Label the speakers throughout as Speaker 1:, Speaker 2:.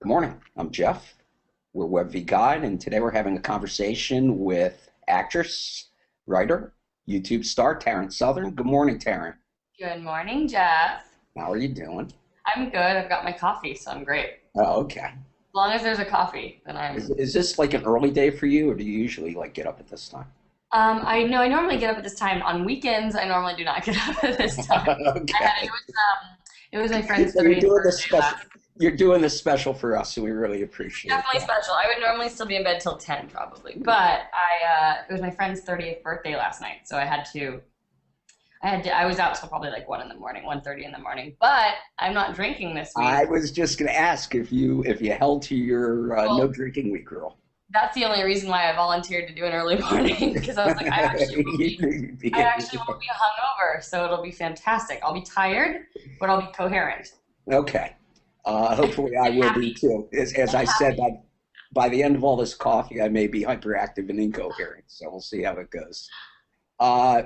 Speaker 1: Good morning. I'm Jeff. We're WebV Guide, and today we're having a conversation with actress, writer, YouTube star Taryn Southern. Good morning, Taryn.
Speaker 2: Good morning, Jeff.
Speaker 1: How are you doing?
Speaker 2: I'm good. I've got my coffee, so I'm great.
Speaker 1: Oh, okay.
Speaker 2: As long as there's a coffee, then
Speaker 1: Is this like an early day for you, or do you usually like get up at this time?
Speaker 2: I know I normally get up at this time. On weekends, I normally do not get up at this time.
Speaker 1: Okay.
Speaker 2: It was my friend's
Speaker 1: So you're
Speaker 2: 30th
Speaker 1: doing this
Speaker 2: birthday
Speaker 1: special.
Speaker 2: last.
Speaker 1: You're doing this special for us, so we really appreciate
Speaker 2: Definitely
Speaker 1: that.
Speaker 2: special. I would normally still be in bed till 10 probably, but it was my friend's 30th birthday last night, so I was out till probably like 1 in the morning, 1:30 in the morning. But I'm not drinking this
Speaker 1: I
Speaker 2: week.
Speaker 1: was just going to ask if you held to your no
Speaker 2: Well,
Speaker 1: drinking week rule.
Speaker 2: that's the only reason why I volunteered to do an early morning because I was like, I actually won't be hungover, so it'll be fantastic. I'll be tired, but I'll be coherent
Speaker 1: Okay. Hopefully I
Speaker 2: and
Speaker 1: will be
Speaker 2: happy.
Speaker 1: too. As
Speaker 2: And
Speaker 1: I said,
Speaker 2: happy.
Speaker 1: by the end of all this coffee, I may be hyperactive and incoherent. So we'll see how it goes. Uh,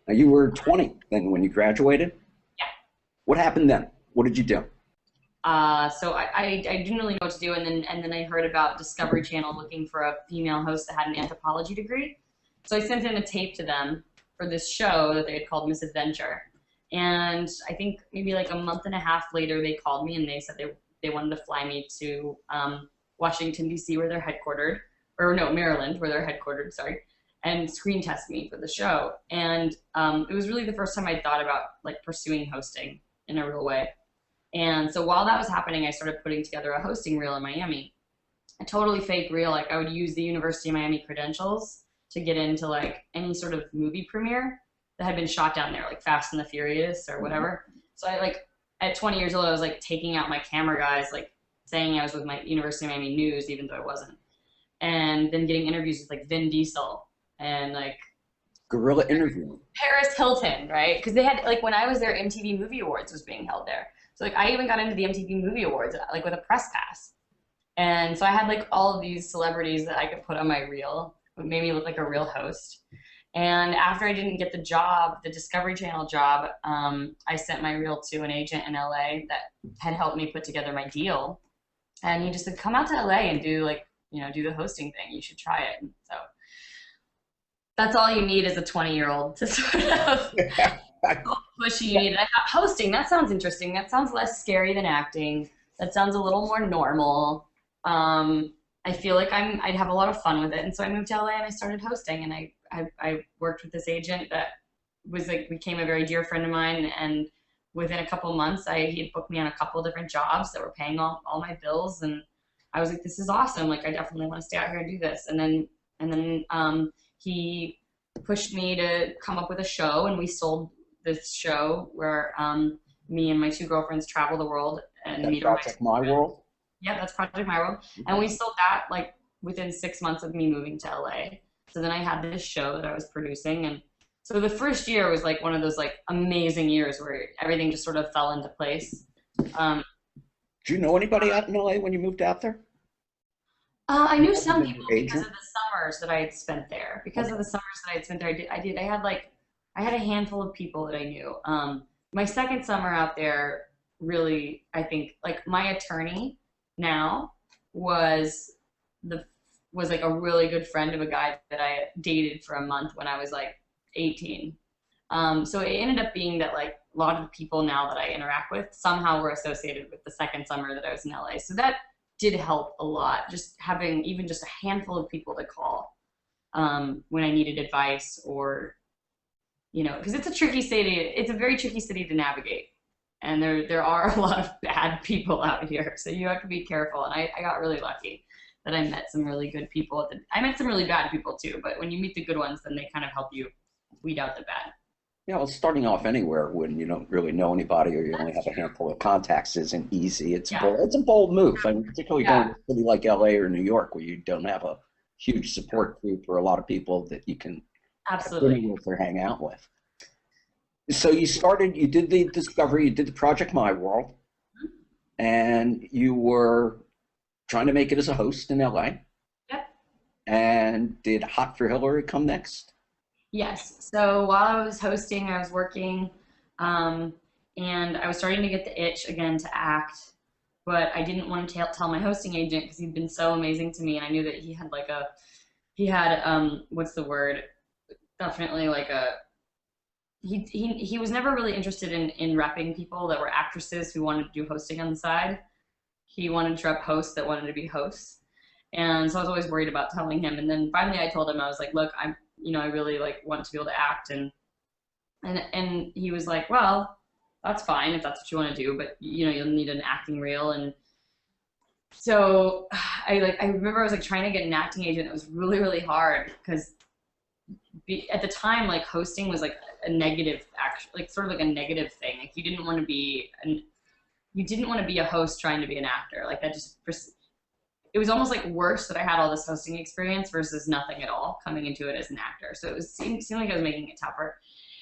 Speaker 1: Now you were 20 then when you graduated.
Speaker 2: Yeah.
Speaker 1: What happened then? What did you do?
Speaker 2: So I didn't really know what to do, and then I heard about Discovery Channel looking for a female host that had an anthropology degree. So I sent in a tape to them for this show that they had called Misadventure. And I think maybe like a month and a half later, they called me and they said they wanted to fly me to Washington, D.C., where they're headquartered, or no, Maryland, where they're headquartered, sorry, and screen test me for the show. And it was really the first time I thought about like pursuing hosting in a real way. And so while that was happening, I started putting together a hosting reel in Miami, a totally fake reel. Like I would use the University of Miami credentials to get into like any sort of movie premiere that had been shot down there, like Fast and the Furious or whatever. So I like at 20 years old, I was like taking out my camera guys, like saying I was with my University of Miami news, even though I wasn't. And then getting interviews with like Vin Diesel and like
Speaker 1: Guerrilla interviewing.
Speaker 2: Paris Hilton, right? Because they had like when I was there, MTV Movie Awards was being held there. So like I even got into the MTV Movie Awards like with a press pass. And so I had like all of these celebrities that I could put on my reel, what made me look like a real host. And after I didn't get the job, the Discovery Channel job, I sent my reel to an agent in LA that had helped me put together my deal. And he just said, come out to LA and do like, do the hosting thing. You should try it. And so that's all you need as a 20-year-old to sort of push you need. I thought hosting, that sounds interesting. That sounds less scary than acting. That sounds a little more normal. I feel like I'd have a lot of fun with it. And so I moved to LA and I started hosting and I worked with this agent that was like became a very dear friend of mine, and within a couple of months he had booked me on a couple of different jobs that were paying all my bills, and I was like, this is awesome. Like I definitely want to stay out here and do this. And then he pushed me to come up with a show, and we sold this show where me and my two girlfriends travel the world and
Speaker 1: That
Speaker 2: meet our
Speaker 1: Project My World.
Speaker 2: yeah, that's Project My World. And we sold that like within 6 months of me moving to LA. So then I had this show that I was producing. And so the first year was like one of those like amazing years where everything just sort of fell into place. Um,
Speaker 1: Did you know anybody out in LA when you moved out there?
Speaker 2: I knew
Speaker 1: Other
Speaker 2: some
Speaker 1: than
Speaker 2: people
Speaker 1: your
Speaker 2: because of
Speaker 1: agent?
Speaker 2: the summers that I had spent there. Because
Speaker 1: Okay.
Speaker 2: of the summers that I had spent there, I had like, I had a handful of people that I knew. My second summer out there, really, I think like my attorney now was the was like a really good friend of a guy that I dated for a month when I was like 18. So it ended up being that like a lot of the people now that I interact with somehow were associated with the second summer that I was in LA. So that did help a lot, just having even just a handful of people to call when I needed advice or, because it's a tricky city. It's a very tricky city to navigate. And there are a lot of bad people out here. So you have to be careful. And I got really lucky that I met some really good people. I met some really bad people too, but when you meet the good ones, then they kind of help you weed out the bad.
Speaker 1: Yeah, well, starting off anywhere when you don't really know anybody or you only
Speaker 2: That's
Speaker 1: have a
Speaker 2: true.
Speaker 1: handful of contacts isn't easy.
Speaker 2: Yeah.
Speaker 1: It's a bold move. I mean, particularly going
Speaker 2: Yeah.
Speaker 1: to a city like LA or New York where you don't have a huge support group or a lot of people that you can have dinner
Speaker 2: Absolutely.
Speaker 1: with or hang out with. So you did the Discovery, you did the Project My World, and you were trying to make it as a host in LA.
Speaker 2: Yep.
Speaker 1: And did Hot for Hillary come next?
Speaker 2: Yes. So while I was hosting, I was working, um, and I was starting to get the itch again to act but I didn't want to tell my hosting agent because he'd been so amazing to me, and I knew that he had like a he had what's the word? Definitely like a he was never really interested in repping people that were actresses who wanted to do hosting on the side. He wanted to rep hosts that wanted to be hosts. And so I was always worried about telling him. And then finally I told him, I was like, look, I really like want to be able to act. And he was like, well, that's fine if that's what you want to do, but you'll need an acting reel. And so I remember I was like trying to get an acting agent. It was really, really hard because at the time, like hosting was like a negative, like sort of like a negative thing. Like you didn't want to be a host trying to be an actor. Like that just, it was almost like worse that I had all this hosting experience versus nothing at all coming into it as an actor. So it seemed like I was making it tougher.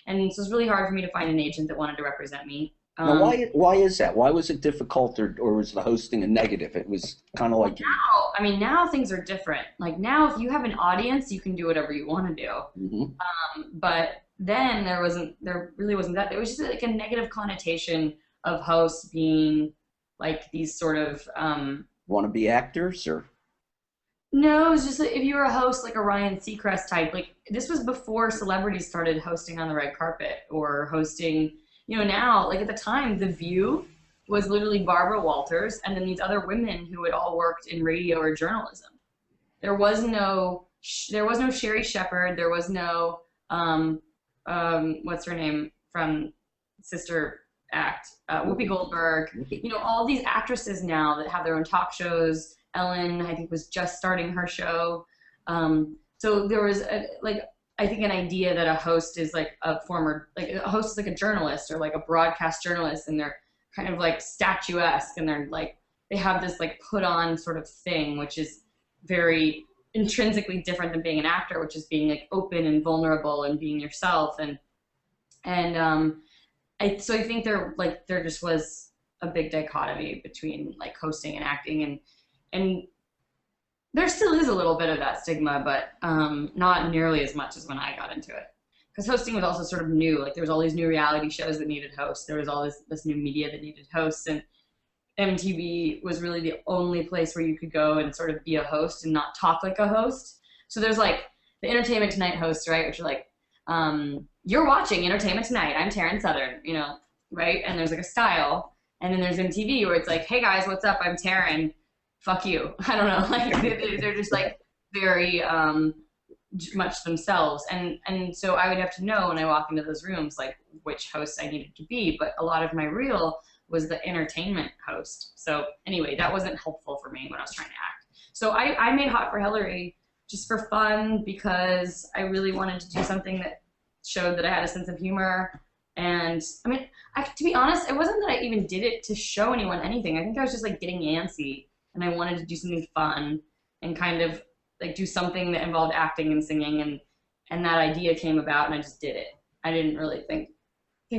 Speaker 2: And so it was really hard for me to find an agent that wanted to represent me.
Speaker 1: Now, why is that? Why was it difficult, or was the hosting a negative? It was kind of like
Speaker 2: now things are different. Like now, if you have an audience, you can do whatever you want to do. But then there really wasn't that. There was just like a negative connotation of hosts being like these sort of
Speaker 1: wannabe actors, or
Speaker 2: no, it was just like if you were a host like a Ryan Seacrest type. Like this was before celebrities started hosting on the red carpet or hosting. Now, like at the time, The View was literally Barbara Walters and then these other women who had all worked in radio or journalism. There was no Sherry Shepherd. There was no, what's her name from Sister Act, Whoopi Goldberg. All these actresses now that have their own talk shows. Ellen, I think, was just starting her show. So there was I think an idea that a host is like a host is like a journalist or like a broadcast journalist, and they're kind of like statuesque, and they're like, they have this like put on sort of thing, which is very intrinsically different than being an actor, which is being like open and vulnerable and being yourself. I think there just was a big dichotomy between like hosting and acting, and there still is a little bit of that stigma, but not nearly as much as when I got into it. Because hosting was also sort of new. Like there was all these new reality shows that needed hosts. There was all this new media that needed hosts, and MTV was really the only place where you could go and sort of be a host and not talk like a host. So there's like the Entertainment Tonight hosts, right? Which are like, you're watching Entertainment Tonight. I'm Taryn Southern, right? And there's like a style. And then there's MTV where it's like, hey guys, what's up? I'm Taryn. Fuck you. I don't know. Like they're just like very much themselves. And so I would have to know when I walk into those rooms, like which host I needed to be. But a lot of my reel was the entertainment host. So anyway, that wasn't helpful for me when I was trying to act. So I made Hot for Hillary just for fun because I really wanted to do something that showed that I had a sense of humor. And I mean, to be honest, it wasn't that I even did it to show anyone anything. I think I was just like getting antsy, and I wanted to do something fun and kind of like do something that involved acting and singing, and that idea came about, and I just did it. I didn't really think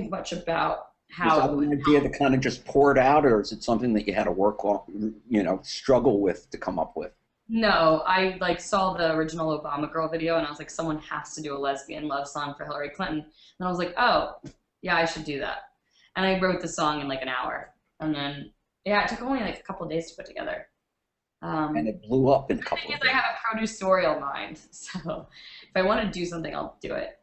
Speaker 2: much about how.
Speaker 1: Was that an idea that kind of just poured out, or is it something that you had to work on, struggle with to come up with?
Speaker 2: No, I like saw the original Obama Girl video, and I was like, someone has to do a lesbian love song for Hillary Clinton. And I was like, oh, yeah, I should do that. And I wrote the song in like an hour, and then yeah, it took only like a couple of days to put together.
Speaker 1: And it blew up in a couple of days.
Speaker 2: I have a producerial mind, so if I want to do something, I'll do it.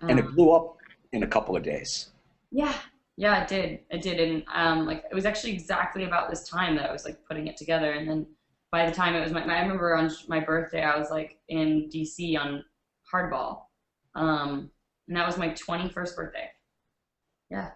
Speaker 1: And it blew up in a couple of days.
Speaker 2: Yeah, it did. And like it was actually exactly about this time that I was like putting it together. And then by the time it was I remember on my birthday, I was like in DC on Hardball, and that was my 21st birthday. Yeah.